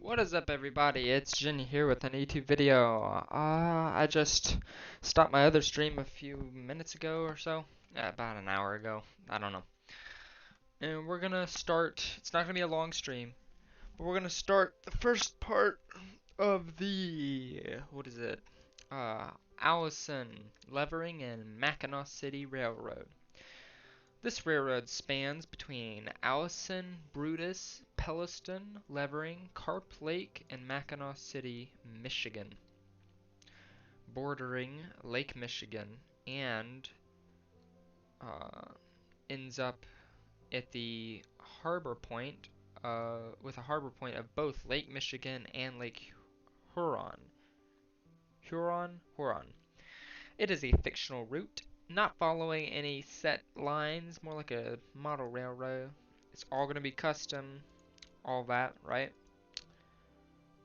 What is up, everybody? It's Jin here with an YouTube video. I just stopped my other stream a few minutes ago or so. About an hour ago. I don't know. And we're gonna start. It's not gonna be a long stream, but we're gonna start the first part of the what is it? Alanson, Levering, and Mackinaw City Railroad. This railroad spans between Alanson, Brutus, Pelliston, Levering, Carp Lake, and Mackinaw City, Michigan, bordering Lake Michigan, and uh, ends up at the harbor point, with a harbor point of both Lake Michigan and Lake Huron. Huron. It is a fictional route, not following any set lines, more like a model railroad. It's all going to be custom, all that, right?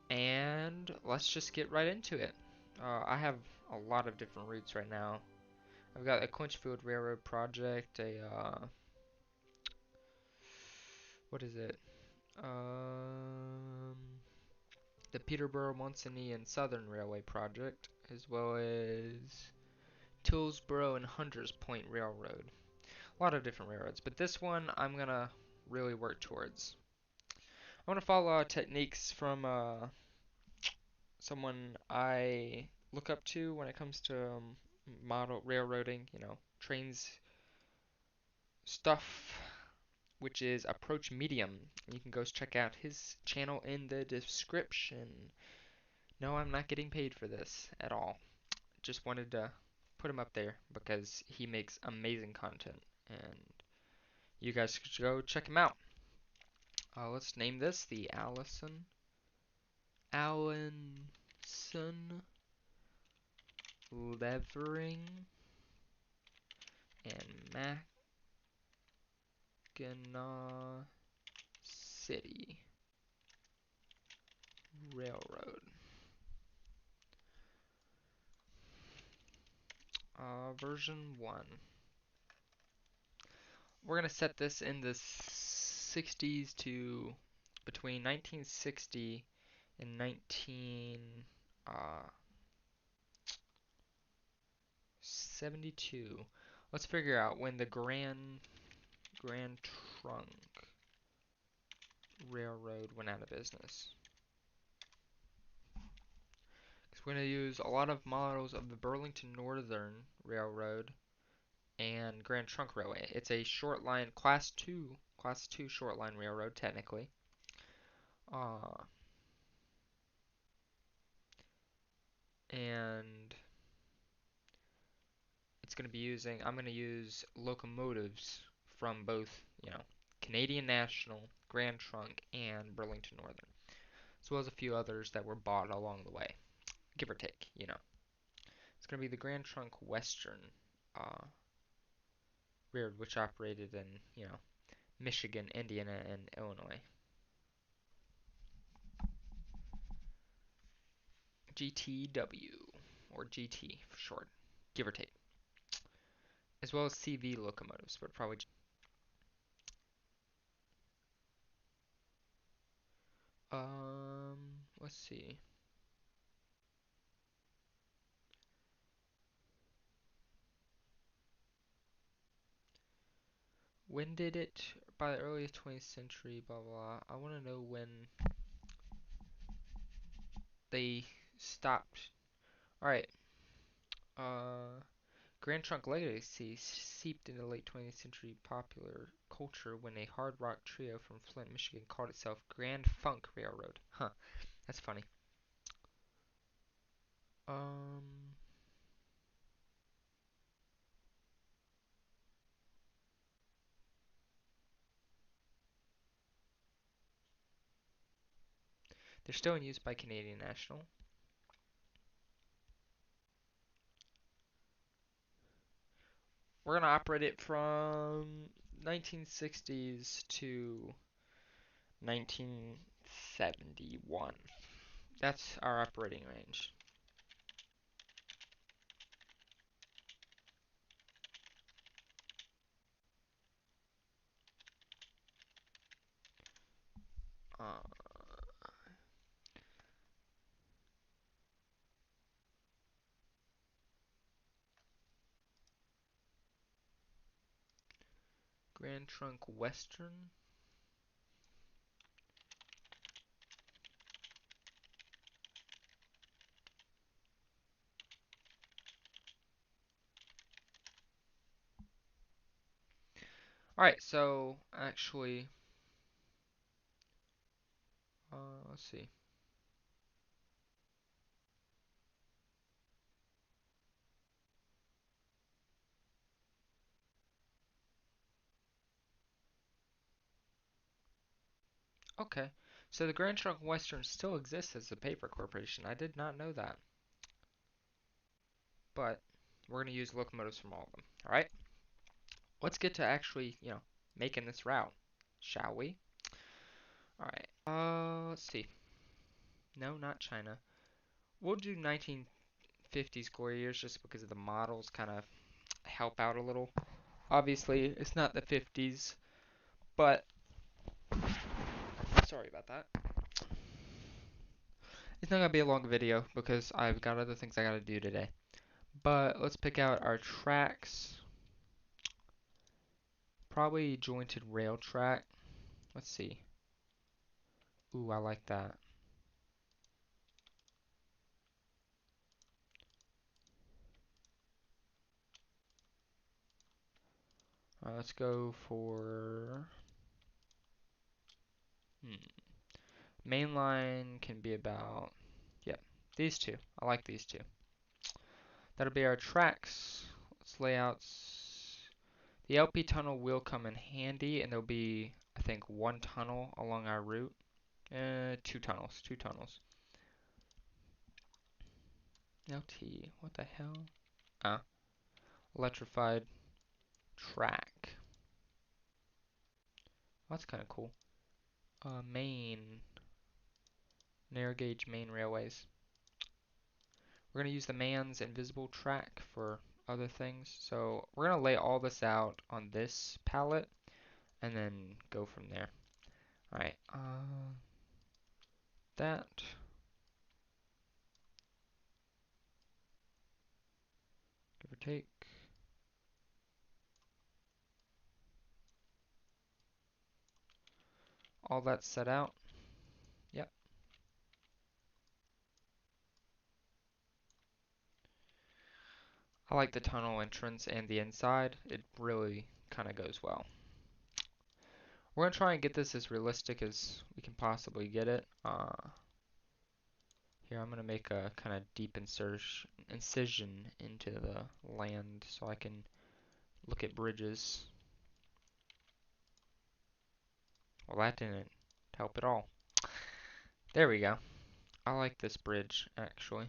And let's just get right into it. I have a lot of different routes right now. I've got a Quenchfield Railroad project, what is it? Um, the Peterborough, Monsignor, and Southern Railway project, as well as Tillsboro and Hunters Point Railroad. A lot of different railroads, but this one I'm gonna really work towards. I want to follow techniques from someone I look up to when it comes to model railroading, trains stuff, which is Approach Medium. You can go check out his channel in the description. No, I'm not getting paid for this at all. Just wanted to put him up there because he makes amazing content, and you guys should go check him out. Let's name this the Alanson Levering and Mackinaw City Railroad. Version 1. We're going to set this in the 60s to between 1960 and 1972. Let's figure out when the Grand Trunk Railroad went out of business. Because we're going to use a lot of models of the Burlington Northern Railroad and Grand Trunk Railway. It's a short line, class 2 short line railroad technically. And it's going to be I'm going to use locomotives from both, Canadian National, Grand Trunk, and Burlington Northern, as well as a few others that were bought along the way, give or take. It's going to be the Grand Trunk Western Railroad, which operated in, Michigan, Indiana, and Illinois. GTW, or GT for short, give or take, as well as CV locomotives, but probably. Let's see. When did it, by the early 20th century, blah blah. I want to know when they stopped. Alright, Grand Trunk Legacy seeped into late 20th century popular culture when a hard rock trio from Flint, Michigan called itself Grand Funk Railroad. Huh, that's funny. They're still in use by Canadian National. We're going to operate it from 1960s to 1971. That's our operating range. Grand Trunk Western. Alright, so actually, let's see. Okay, so the Grand Trunk Western still exists as a paper corporation. I did not know that. But we're going to use locomotives from all of them. Alright, let's get to actually, making this route, shall we? Alright, let's see. No, not China. We'll do 1950s glory years just because of the models kind of help out a little. Obviously, it's not the 50s, but sorry about that. It's not going to be a long video because I've got other things I got to do today. But let's pick out our tracks. Probably jointed rail track. Let's see. Ooh, I like that. Let's go for mainline can be about, yep, these two. I like these two. That'll be our tracks. Let's lay out. The LP tunnel will come in handy, and there'll be, I think, one tunnel along our route. Two tunnels, two tunnels. LT, what the hell? Ah, electrified track. That's kind of cool. Main, narrow gauge main railways. We're going to use the man's invisible track for other things. So we're going to lay all this out on this palette and then go from there. Alright, that. Give or take. All that's set out. Yep. I like the tunnel entrance and the inside. It really kind of goes well. We're going to try and get this as realistic as we can possibly get it. Here, I'm going to make a kind of deep incision into the land so I can look at bridges. Well, that didn't help at all. There we go. I like this bridge, actually.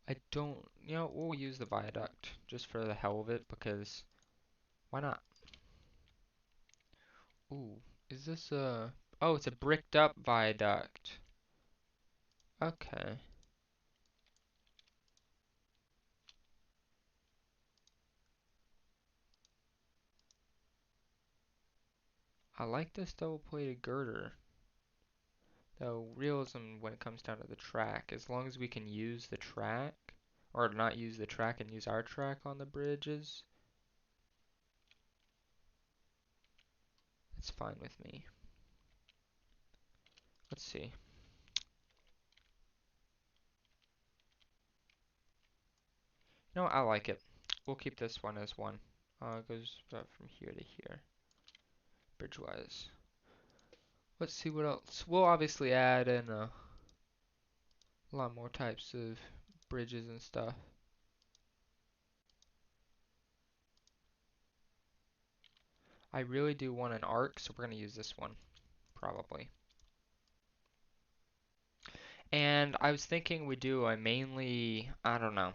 I don't, we'll use the viaduct just for the hell of it because why not? Ooh, is this a, oh, it's a bricked up viaduct. Okay. I like this double plated girder. Though realism when it comes down to the track, as long as we can use the track, or not use the track and use our track on the bridges, it's fine with me. Let's see. I like it. We'll keep this one as one. It goes from here to here, bridge-wise. Let's see what else. We'll obviously add in a lot more types of bridges and stuff. I really do want an arc, so we're going to use this one, probably. And I was thinking we do a mainly, I don't know,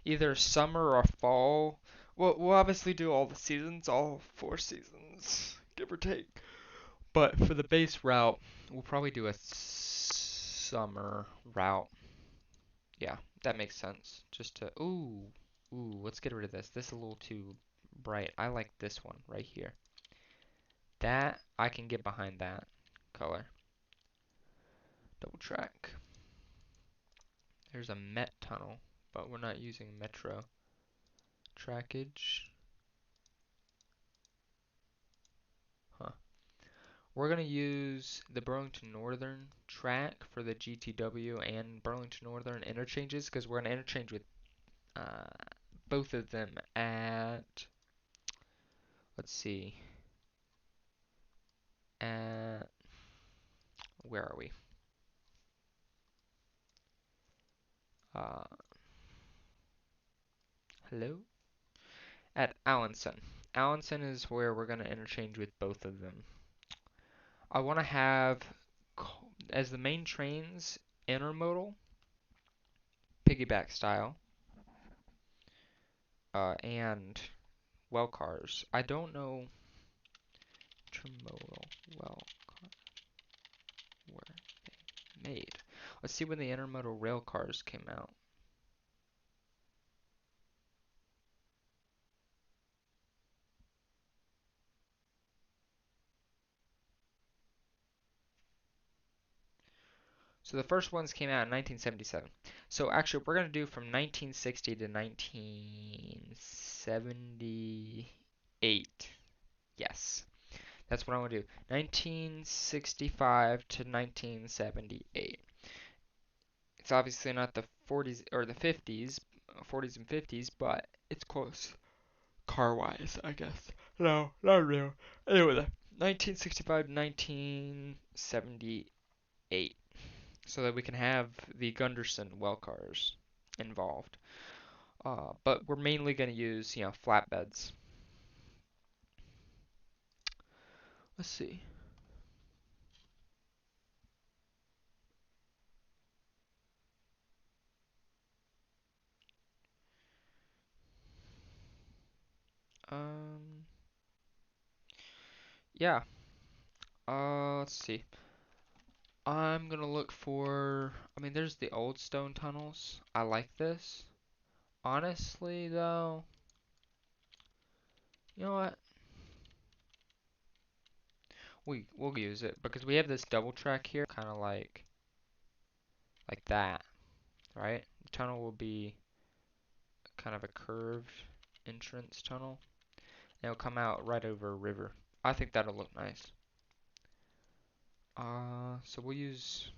either summer or fall. We'll obviously do all the seasons, all 4 seasons, give or take. But for the base route, we'll probably do a summer route. Yeah, that makes sense. Just to, let's get rid of this. This is a little too bright. I like this one right here. That, I can get behind that color. track. There's a Met tunnel, but we're not using Metro trackage. Huh. We're going to use the Burlington Northern track for the GTW and Burlington Northern interchanges because we're going to interchange with uh, both of them at, let's see, at, where are we? Uh, hello? At Alanson. Alanson is where we're going to interchange with both of them. I want to have, as the main trains, intermodal, piggyback style, and well cars. I don't know intermodal well car were they made. Let's see when the intermodal rail cars came out. So the first ones came out in 1977. So actually, we're going to do from 1960 to 1978. Yes, that's what I want to do. 1965 to 1978. It's obviously not the 40s or the 50s, 40s and 50s, but it's close car-wise, I guess. No, not real. Anyway, 1965 to 1978, so that we can have the Gunderson well cars involved. But we're mainly going to use, flatbeds. Let's see. Um, yeah. Let's see. I'm gonna look for. I mean, there's the old stone tunnels. I like this. Honestly, though, you know what? We'll use it because we have this double track here, kind of like that, right? The tunnel will be kind of a curved entrance tunnel, and it'll come out right over a river. I think that'll look nice. So we'll use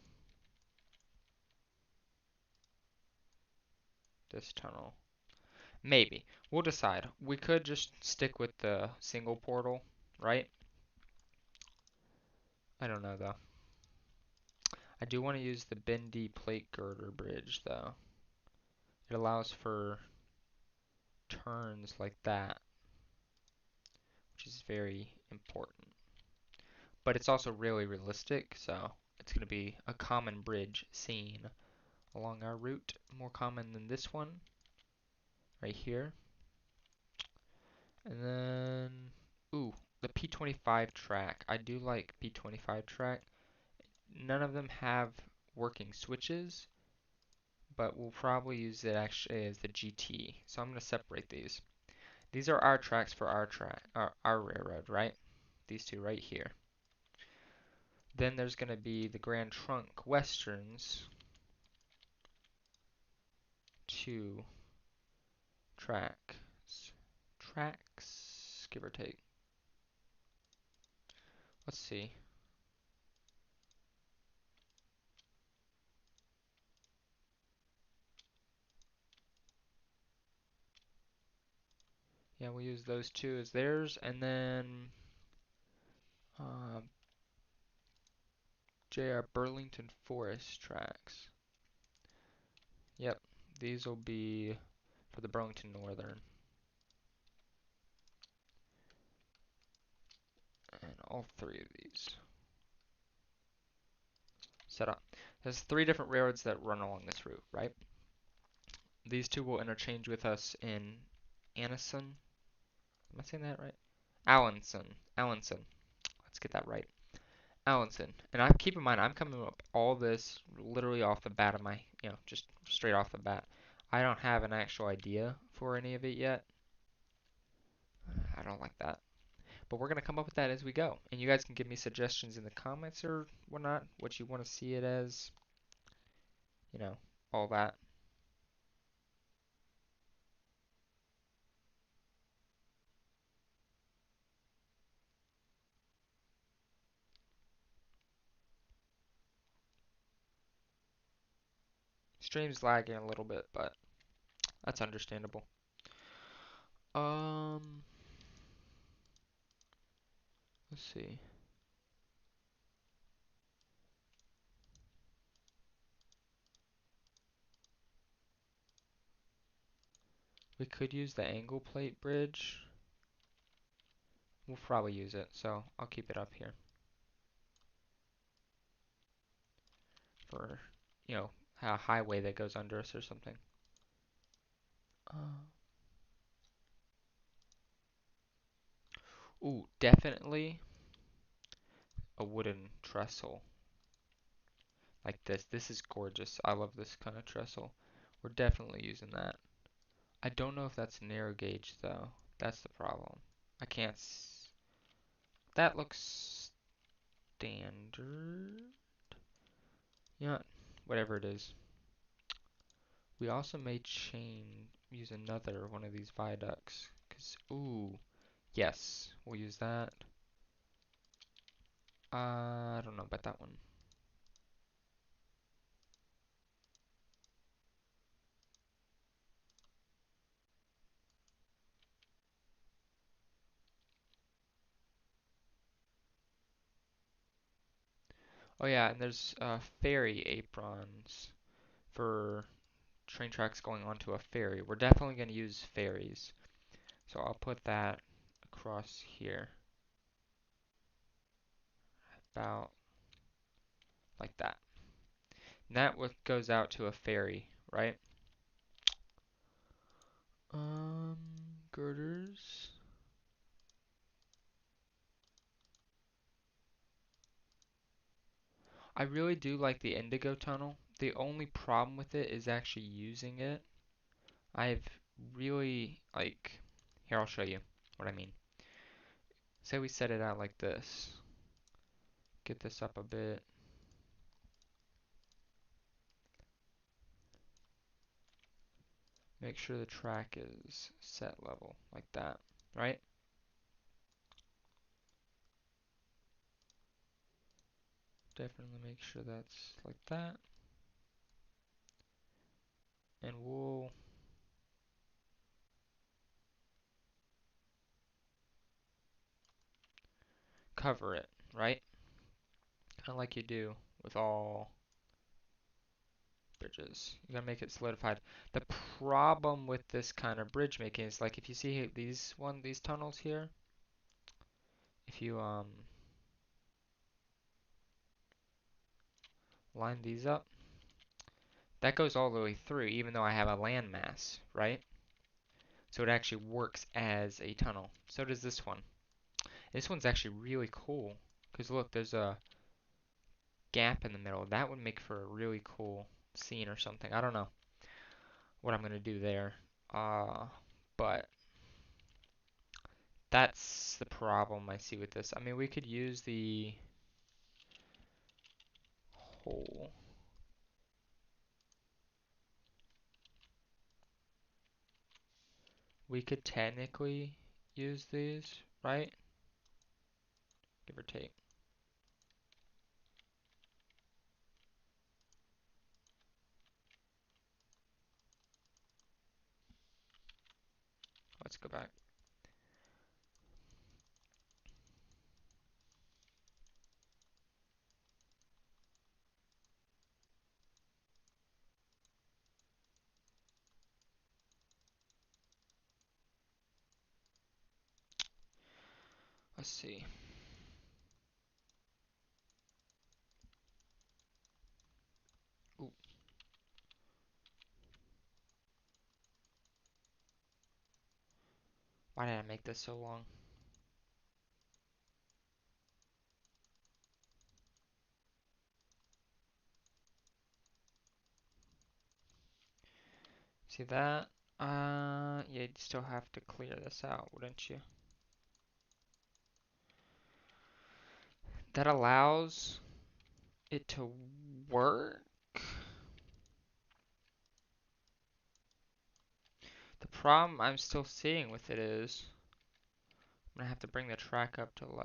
this tunnel. Maybe. We'll decide. We could just stick with the single portal, right? I don't know though. I do want to use the bendy plate girder bridge though. It allows for turns like that, which is very important. But it's also really realistic, so it's going to be a common bridge seen along our route. More common than this one, right here. And then, ooh, the P25 track. I do like P25 track. None of them have working switches, but we'll probably use it actually as the GT. So I'm going to separate these. These are our tracks for our railroad, right? These two right here. Then there's going to be the Grand Trunk Westerns, two tracks, give or take. Let's see. Yeah, we'll use those two as theirs, and then uh, JR Burlington Forest tracks. Yep, these will be for the Burlington Northern. And all three of these set up. There's three different railroads that run along this route, right? These two will interchange with us in Alanson. Am I saying that right? Alanson. Alanson. Let's get that right. Alanson. And I keep in mind, I'm coming up all this literally off the bat of my, just straight off the bat. I don't have an actual idea for any of it yet. I don't like that. But we're going to come up with that as we go. And you guys can give me suggestions in the comments or whatnot, what you want to see it as. you know, all that. Stream's lagging a little bit, but that's understandable. Um, let's see. We could use the angle plate bridge. We'll probably use it, so I'll keep it up here for, a highway that goes under us or something. Uh, Ooh, definitely a wooden trestle like this. This is gorgeous. I love this kind of trestle. We're definitely using that. I don't know if that's narrow gauge though. That's the problem. I can't. That looks standard. Yeah, whatever it is. We also may use another one of these viaducts. Ooh, yes, we'll use that. I don't know about that one. Oh yeah, and there's ferry aprons for train tracks going onto a ferry. We're definitely going to use ferries. So I'll put that across here. About like that. And that goes out to a ferry, right? Um, Girders. I really do like the Indigo tunnel. The only problem with it is actually using it. I've really, like, here I'll show you what I mean. Say we set it out like this. Get this up a bit. Make sure the track is set level like that, right? Definitely make sure that's like that. And we'll cover it, right? Kind of like you do with all bridges. You gotta make it solidified. The problem with this kind of bridge making is like if you see these tunnels here, if you line these up, that goes all the way through even though I have a landmass, right? So it actually works as a tunnel. So does this one. This one's actually really cool because look, there's a gap in the middle. That would make for a really cool scene or something. I don't know what I'm gonna do there. But that's the problem I see with this. I mean, we could use the hole. We could technically use these, right? Give or take. Let's go back. Let's see. Ooh, why did I make this so long? See that? Yeah, you'd still have to clear this out, wouldn't you? That allows it to work. The problem I'm still seeing with it is I'm gonna have to bring the track up to